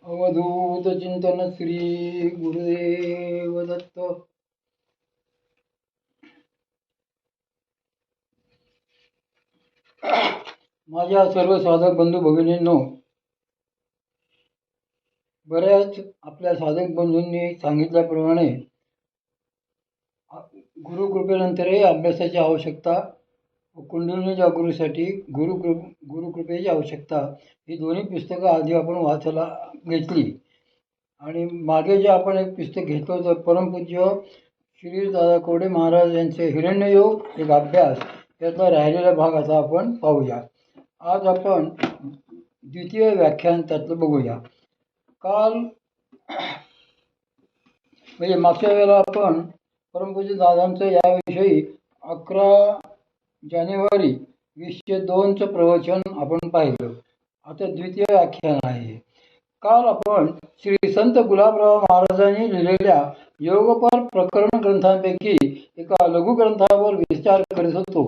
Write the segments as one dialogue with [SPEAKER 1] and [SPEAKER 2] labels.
[SPEAKER 1] अवधूत चिंतन श्री गुरुदेव दत्त. माझ्या सर्व साधक बंधू भगिनींनो, बऱ्याच आपल्या साधक बंधूंनी सांगितल्याप्रमाणे गुरुकृपेनंतरही अभ्यासाची आवश्यकता, कुंडलिनी जागृतीसाठी गुरुकृपेची आवश्यकता, ही दोन्ही पुस्तकं आधी आपण वाचायला घेतली. आणि मागे जे आपण एक पुस्तक घेतलं होतं, परमपूज्य श्री दादा कोडे महाराज यांचे हिरण्ययोग एक अभ्यास, त्यातला राहिलेला भाग आता आपण पाहूया. आज आपण द्वितीय व्याख्यान त्यातलं बघूया. काल म्हणजे मागच्या वेळेला आपण परमपूज्य दादांचं याविषयी 11 जानेवारी 2002चं प्रवचन आपण पाहिलं. आता द्वितीय व्याख्यान आहे. काल आपण श्री संत गुलाबराव महाराजांनी लिहिलेल्या योगपर प्रकरण ग्रंथांपैकी एका लघुग्रंथावर विचार करत होतो.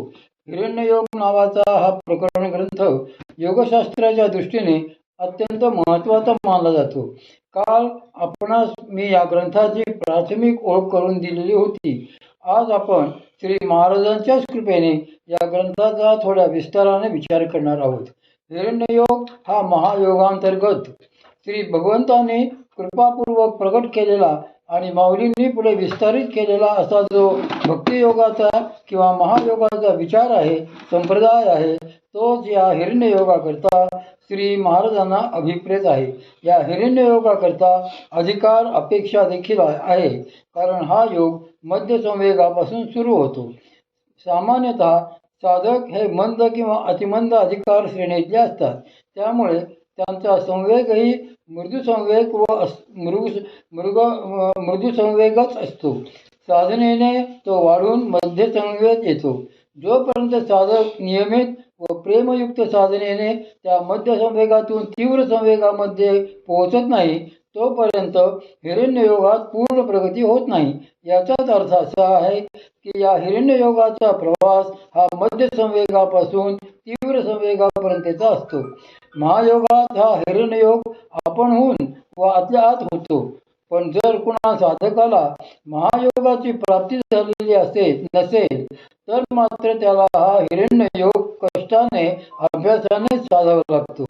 [SPEAKER 1] हिरण्ययोग नावाचा हा प्रकरण ग्रंथ योगशास्त्राच्या दृष्टीने अत्यंत महत्त्वाचा मानला जातो. काल आपणास मी या ग्रंथाची प्राथमिक ओळख करून दिलेली होती. आज आपण श्री महाराजांच्याच कृपेने या ग्रंथाचा थोड्या विस्ताराने विचार करणार आहोत. हिरण्ययोग हा महायोगांतर्गत श्री भगवंताने कृपापूर्वक प्रकट केलेला आणि माऊलींनी पुढे विस्तारित केलेला असा जो भक्तियोगाचा किंवा महायोगाचा विचार आहे, संप्रदाय आहे, तोच या हिरण्ययोगाकरता श्री महाराजांना अभिप्रेत आहे. या हिरण्ययोगाकरता अधिकार अपेक्षा देखील आहे, कारण हा योग मध्य संवेगापासून सुरू होतो. सामान्यतः साधक हे मंद किंवा अतिमंद अधिकार श्रेणीतले असतात. त्यामुळे त्यांचा संवेगही मृदू संवेग व मृदू संवेगच असतो. साधनेने तो वाढून मध्य संवेग येतो. जोपर्यंत साधक नियमित व प्रेमयुक्त साधनेने त्या मध्य संवेगातून तीव्र संवेगामध्ये पोहोचत नाही, तोपर्यंत हिरण्ययोगात पूर्ण प्रगती होत नाही. याचाच अर्थ असा आहे की या हिरण्ययोगाचा प्रवास हा मध्य संवेगापासून तीव्र संवेगापर्यंतचा असतो. महायोगात हा हिरण्ययोग आपणहून व आतल्या आत होतो. पण जर कुणा साधकाला महायोगाची प्राप्ती झालेली नसेल, तर मात्र त्याला हा हिरण्ययोग कष्टाने अभ्यासाने साधावा लागतो.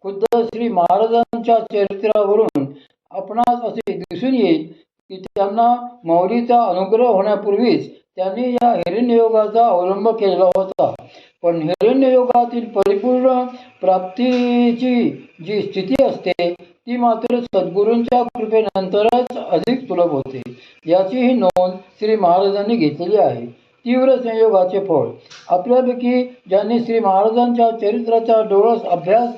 [SPEAKER 1] खुद्द श्री महाराजांच्या चरित्रावरून आपणास असे दिसून येईल की त्यांना माऊलीचा अनुग्रह होण्यापूर्वीच त्यांनी या हिरण्ययोगाचा अवलंब केलेला होता. पण हिरण्ययोगातील परिपूर्ण प्राप्तीची जी स्थिती असते ती मात्र सद्गुरूंच्या कृपेनंतरच अधिक सुलभ होते. याची ही नोंद श्री महाराजांनी घेतलेली आहे. तीव्र संयोगाचे फळ. आपल्यापैकी ज्यांनी श्री महाराजांच्या चरित्राचा डोळस अभ्यास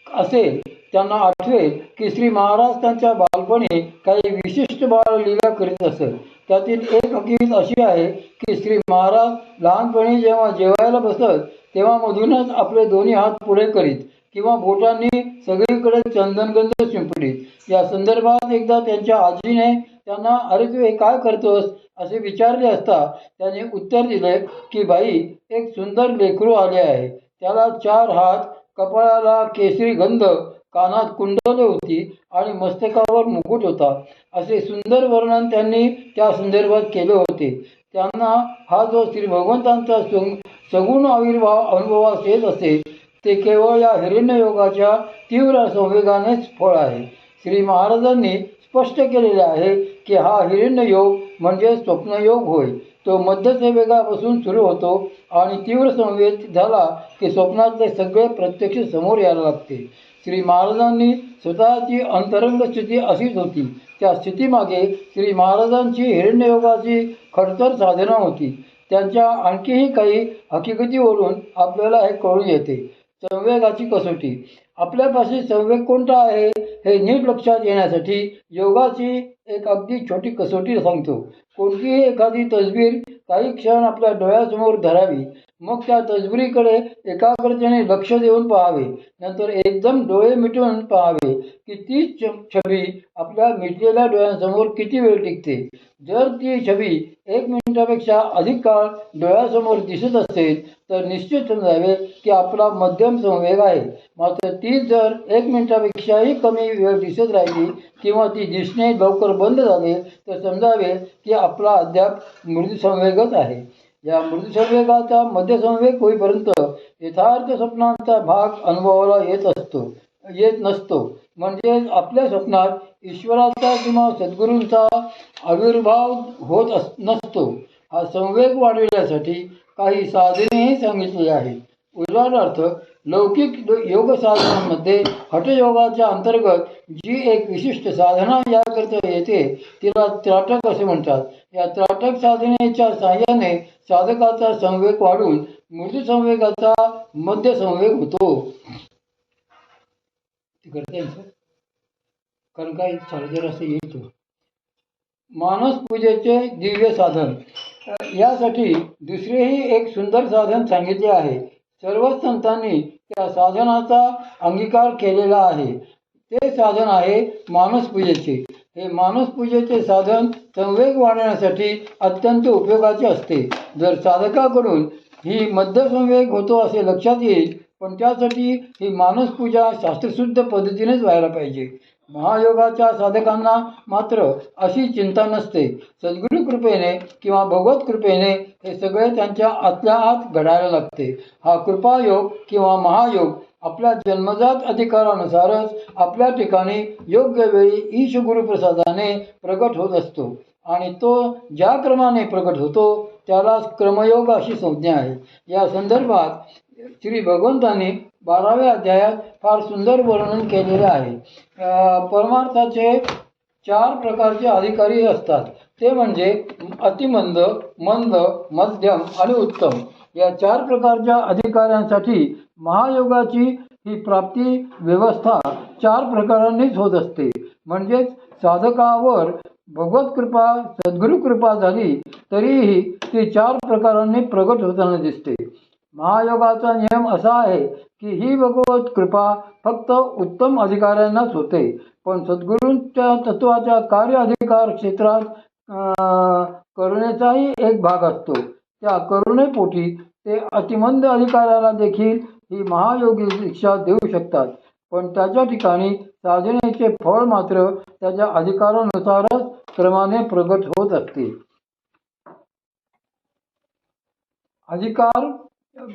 [SPEAKER 1] असेल त्यांना आठवेल की श्री महाराज त्यांच्या बालपणी काही विशिष्ट बाललीला करीत असत. त्यातील एक हकीकत अशी आहे की श्री महाराज लहानपणी जेव्हा जेवायला बसत तेव्हा मधूनच आपले दोन्ही हात पुढे करीत किंवा बोटांनी सगळीकडे चंदनगंध शिंपडीत. या संदर्भात एकदा त्यांच्या आजीने त्यांना "अरे तू हे काय करतोस" असे विचारले असता त्याने उत्तर दिले की "बाई, एक सुंदर लेकरू आले आहे. त्याला 4 हात, कपाळाला केसरी गंध, कानात कुंडले होती आणि मस्तकावर मुकुट होता." असे सुंदर वर्णन त्यांनी त्या संदर्भात केले होते. त्यांना हा जो श्री भगवंतांचा सगुण आविर्भाव अनुभवास येत असे ते केवळ या हिरण्ययोगाच्या तीव्र संवेगानेच फळ आहे. श्री महाराजांनी स्पष्ट केलेले आहे की हा हिरण्ययोग म्हणजे स्वप्नयोग होय. तो मध्य संवेगापासून सुरू होतो आणि तीव्र संवेग झाला की स्वप्नातले सगळे प्रत्यक्ष समोर यायला लागते. श्री महाराजांनी स्वतःची अंतरंग स्थिती अशीच होती. त्या स्थितीमागे श्री महाराजांची हिरण्ययोगाची खडतर साधना होती. त्यांच्या आणखीही काही हकीकतीवरून आपल्याला हे कळून येते. संवेगाची कसोटी. आपल्यापाशी संवेग कोणता आहे हे नीट लक्षात येण्यासाठी योगाची एक अगदी छोटी कसोटी सांगतो. कोणतीही एखादी तसबीर काही क्षण आपल्या डोळ्यासमोर धरावी मग त्या तसबिरीकडे एकाग्रतेने लक्ष देऊन पाहावे. नंतर एकदम डोळे मिटून पाहावे की ती छबी आपल्या मिटलेल्या डोळ्यांसमोर किती वेळ टिकते. जर ती छबी 1 मिनिटापेक्षा अधिक काळ डोळ्यासमोर दिसत असेल तर निश्चित समजावे की आपला मध्यम संवेग आहे. मात्र ती जर 1 मिनिटापेक्षाही कमी वेळ दिसत राहिली किंवा ती दिसणे लवकर बंद झाले तर समजावे की आपला अद्याप मृदुसंवेगच आहे. या मृदुसंवेगाचा मध्यसंवेग होईपर्यंत यथार्थ स्वप्नांचा भाग अनुभवाला येत नसतो. म्हणजे आपल्या स्वप्नात ईश्वराचा किंवा सद्गुरूंचा आविर्भाव होत नसतो. हा संवेग वाढविण्यासाठी काही साधनेही सांगितली आहेत. उदाहरणार्थ, लौकिक योग साधनांमध्ये हठयोगाच्या अंतर्गत जी एक विशिष्ट साधना याकरिता येते तिला त्राटक असे म्हणतात. या त्राटक साधनेच्या साहाय्याने साधकाचा संवेग वाढून मृदू संवेगाचा मध्य संवेग होतो. कारण काही चार्जर असं येतो. मानस पूजेचे दिव्य साधन. यासाठी दुसरेही एक सुंदर साधन सांगितले आहे. सर्व संतांनी त्या साधनाचा अंगीकार केलेला आहे. ते साधन आहे मानस पूजेचे. हे मानस पूजेचे साधन संवेग वाढवण्यासाठी अत्यंत उपयोगाचे असते. जर साधकाकडून ही मध्य संवेग होतो असे लक्षात येईल, पण त्यासाठी ही मानस पूजा शास्त्रशुद्ध पद्धतीनेच व्हायला पाहिजे. महायोगाच्या साधकांना मात्र अशी चिंता नसते. सद्गुरू कृपेने किंवा भगवत कृपेने हे सगळे त्यांच्या आतल्या आत घडायला लागते. हा कृपायोग किंवा महायोग आपल्या जन्मजात अधिकारानुसारच आपल्या ठिकाणी योग्य वेळी ईश गुरुप्रसादाने प्रकट होत असतो आणि तो ज्या क्रमाने प्रकट होतो त्याला क्रमयोग अशी संज्ञा आहे. या संदर्भात श्री भगवंतांनी 12व्या अध्यायात फार सुंदर वर्णन केलेले आहे. परमार्थाचे 4 प्रकारचे अधिकारी असतात. ते म्हणजे अतिमंद, मंद, मध्यम आणि उत्तम. या 4 प्रकारच्या अधिकाऱ्यांसाठी महायोगाची ही प्राप्ती व्यवस्था 4 प्रकारांनीच होत असते. म्हणजेच साधकावर भगवत कृपा, सद्गुरू कृपा झाली तरीही ती 4 प्रकारांनी प्रगट होताना दिसते. महायोगाचा नियम असा आहे की ही भगवत कृपा फक्त उत्तम अधिकाऱ्यांनाच होते, पण सद्गुरूंच्या तत्वाच्या कार्य अधिकार क्षेत्रात करुणेचाही एक भाग असतो. त्या करुणेपोटी ते अतिमंद अधिकाऱ्याला देखील ही महायोगी दीक्षा देऊ शकतात, पण त्याच्या ठिकाणी साधनेचे फळ मात्र त्याच्या अधिकारानुसारच क्रमाने प्रगट होत असते. अधिकार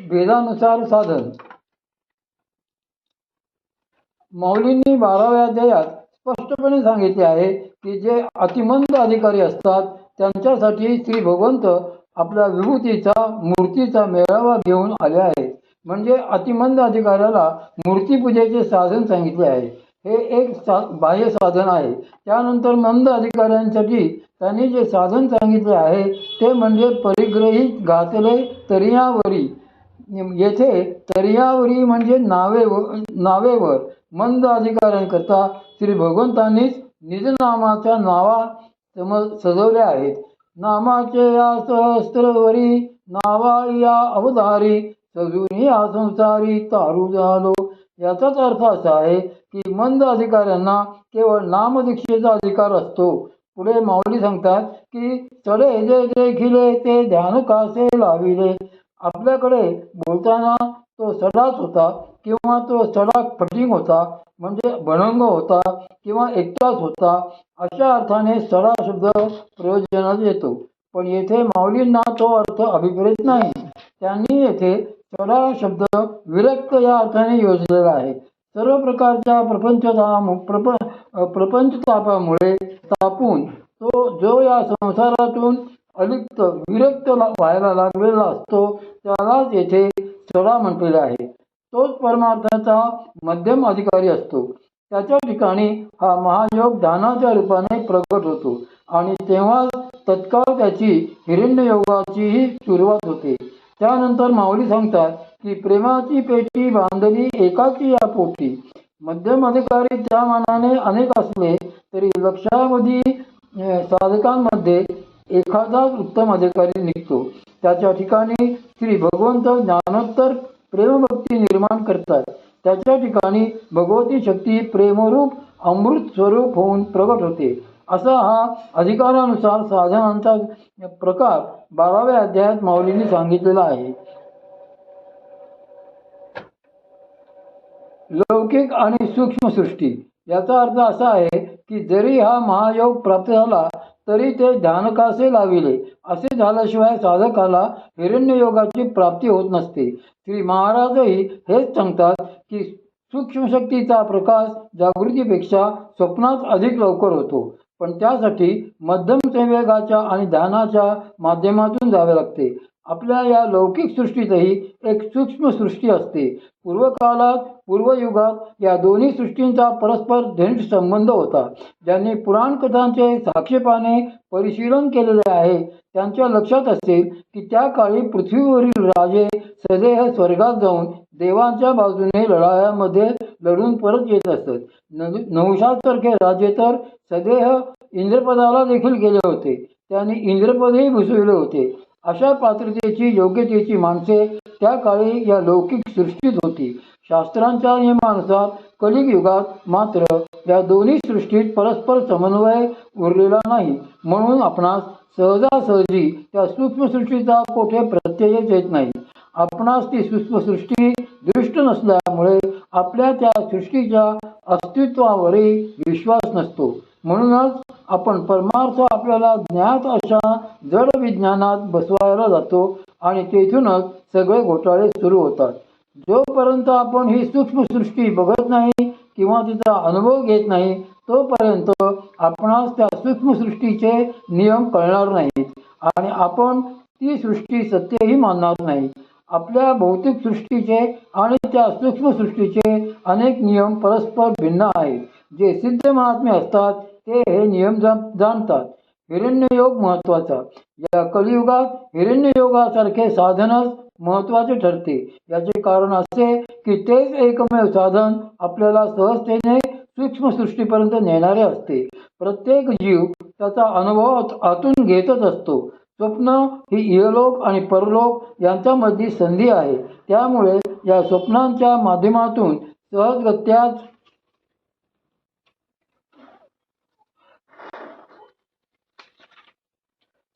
[SPEAKER 1] भेदानुसार साधन. माऊलींनी 12व्या अध्यायात स्पष्टपणे सांगितले आहे की जे अतिमंद अधिकारी असतात त्यांच्यासाठी श्री भगवंत आपल्या विभूतीचा, मूर्तीचा मेळावा घेऊन आले आहेत. म्हणजे अतिमंद अधिकाऱ्याला मूर्तीपूजेचे साधन सांगितले आहे. हे एक बाह्य साधन आहे. त्यानंतर मंद अधिकाऱ्यांसाठी त्यांनी जे साधन सांगितले आहे ते म्हणजे परिग्रहित घातले तरियावरी. येथे तरियावरी म्हणजे नावेवर. मंद अधिकाऱ्यांकरता श्री भगवंतांनीच निजनामाच्या नावा सजवल्या आहेत. नामाचे या सहस्त्रवरी, नावा या अवतारी, सजून या संसारी तारू झालो. याचाच अर्थ असा आहे की मंद अधिकाऱ्यांना केवळ नामदीक्षेचा अधिकार असतो. पुढे माऊली सांगतात की चढे जे देखिले ते ध्यान कासे लाविले. आपल्याकडे बोलताना तो सडाच होता किंवा तो सडा फटिंग होता, म्हणजे भणंग होता किंवा एकटाच होता, अशा अर्थाने सडा शब्द प्रयोजनात येतो. पण येथे माऊलींना तो अर्थ अभिप्रेत नाही. त्यांनी येथे सडा शब्द विरक्त या अर्थाने योजलेला आहे. सर्व प्रकारच्या प्रपंचतापामुळे तापून तो जो या संसारातून अलिप्त विरक्त व्हायला लागलेला असतो त्यालाच येथे सडा म्हटलेला आहे. तोच परमार्थाचा मध्यम अधिकारी असतो. त्याच्या ठिकाणी हा महायोग दानाच्या रूपाने प्रकट होतो आणि तेव्हा तत्काळ त्याची हिरण्ययोगाचीही सुरुवात होते. त्यानंतर माऊली सांगतात की प्रेमाची पेटी बांधली एकाची या पोटी. मध्यम अधिकारी त्या मानाने अनेक असले तरी लक्षावधी साधकांमध्ये एखादाच उत्तम अधिकारी निघतो. त्याच्या ठिकाणी श्री भगवंत ज्ञानोत्तर प्रेमभक्ती निर्माण करतात. त्याच्या ठिकाणी भगवती शक्ती प्रेमरूप अमृत स्वरूप होऊन प्रगट होते. असा हा अधिकारानुसार साधनांचा प्रकार 12व्या अध्यायात माऊलींनी सांगितलेला आहे. लौकिक आणि सूक्ष्म सृष्टी याचा अर्थ असा आहे की जरी हा महायोग प्राप्त झाला तरी ते ध्यानकासे लाविले असे झाल्याशिवाय साधकाला हिरण्ययोगाची प्राप्ती होत नसते. श्री महाराजही हेच सांगतात की सूक्ष्म शक्तीचा प्रकाश जागृतीपेक्षा स्वप्नात अधिक लवकर होतो, पण त्यासाठी मध्यम संवेगाच्या आणि ध्यानाच्या माध्यमातून जावे लागते. आपल्या या लौकिक सृष्टीतही एक सूक्ष्म सृष्टी असते. पूर्वकाळात पूर्वयुगात या दोन्ही सृष्टींचा परस्पर घनिष्ठ संबंध होता. ज्यांनी पुराण कथांचे साक्षेपाने परिशीलन केलेले आहे त्यांच्या लक्षात असेल की त्या काळी पृथ्वीवरील राजे सदैह स्वर्गात जाऊन देवांच्या बाजूने लढायांमध्ये लढून परत येत असत. नहुषासारखे राजे तर सदैह इंद्रपदाला देखील गेले होते. त्यांनी इंद्रपदही भूषविले होते. अशा पात्रतेची योग्यतेची माणसे त्या काळी या लौकिक सृष्टीत होती. शास्त्रांच्या नियमानुसार कलिग युगात मात्र या दोन्ही सृष्टीत परस्पर समन्वय उरलेला नाही, म्हणून आपणास सहजासहजी त्या सूक्ष्मसृष्टीचा कोठे प्रत्ययच येत नाही. आपणास ती सूक्ष्मसृष्टी दृष्ट नसल्यामुळे आपल्या त्या सृष्टीच्या अस्तित्वावरही विश्वास नसतो. म्हणूनच आपण परमार्थ आपल्याला ज्ञात अशा जड विज्ञानात बसवायला जातो आणि तेथूनच सगळे घोटाळे सुरू होतात. जोपर्यंत आपण ही सूक्ष्मसृष्टी बघत नाही किंवा तिचा अनुभव घेत नाही तोपर्यंत आपणास त्या सूक्ष्मसृष्टीचे नियम कळणार नाहीत आणि आपण ती सृष्टी सत्यही मानणार नाही. आपल्या भौतिक सृष्टीचे आणि त्या सूक्ष्मसृष्टीचे अनेक नियम परस्पर भिन्न आहेत. जे सिद्ध महात्मे असतात ते हे नियम जाणतात. हिरण्ययोग महत्वाचा. या कलियुगात हिरण्ययोगासारखे साधनच महत्वाचे ठरते. याचे कारण असे की तेच एकमेव साधन आपल्याला सहजतेने सूक्ष्मसृष्टीपर्यंत नेणारे असते. प्रत्येक जीव त्याचा अनुभव आतून घेतच असतो. स्वप्न ही इहलोक आणि परलोक यांच्यामधली संधी आहे. त्यामुळे या स्वप्नांच्या माध्यमातून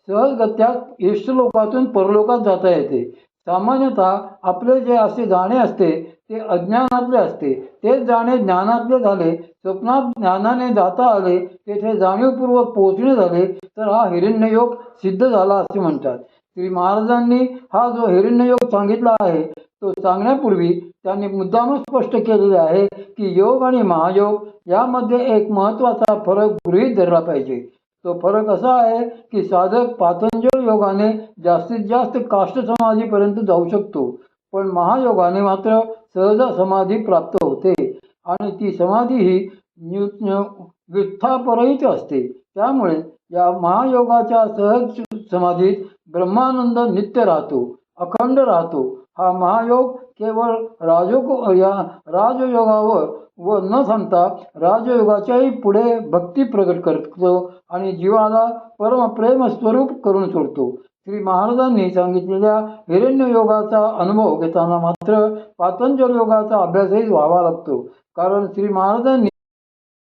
[SPEAKER 1] सहजगत्या इष्टलोकातून परलोकात जाता येते. सामान्यतः आपले जे असे जाणे असते ते अज्ञानातले असते. तेच जाणे ज्ञानातले झाले. स्वप्नात ज्ञानाने जाता आले, तेथे जाणीवपूर्वक पोहोचणे झाले तर हा हिरण्ययोग सिद्ध झाला असे म्हणतात. श्री महाराजांनी हा जो हिरण्ययोग सांगितला आहे तो सांगण्यापूर्वी त्यांनी मुद्दामच स्पष्ट केलेले आहे की योग आणि महायोग यामध्ये एक महत्त्वाचा फरक गृहीत धरला पाहिजे. तो फरक असा आहे की साधक पातंजल योगाने जास्तीत जास्त काष्ठ समाधीपर्यंत जाऊ शकतो, पण महायोगाने मात्र सहज समाधी प्राप्त होते आणि ती समाधी ही व्युत्थापरहित असते. त्यामुळे या महायोगाच्या सहज समाधीत ब्रह्मानंद नित्य राहतो, अखंड राहतो. हा महायोग केवळ राजयोगावर व न थांबता राजयोगाच्याही पुढे भक्ती प्रकट करतो आणि जीवाला परमप्रेम स्वरूप करून सोडतो. श्री महाराजांनी सांगितलेल्या हिरण्ययोगाचा अनुभव घेताना मात्र पातंजल योगाचा अभ्यासही व्हावा लागतो. कारण श्री महाराजांनी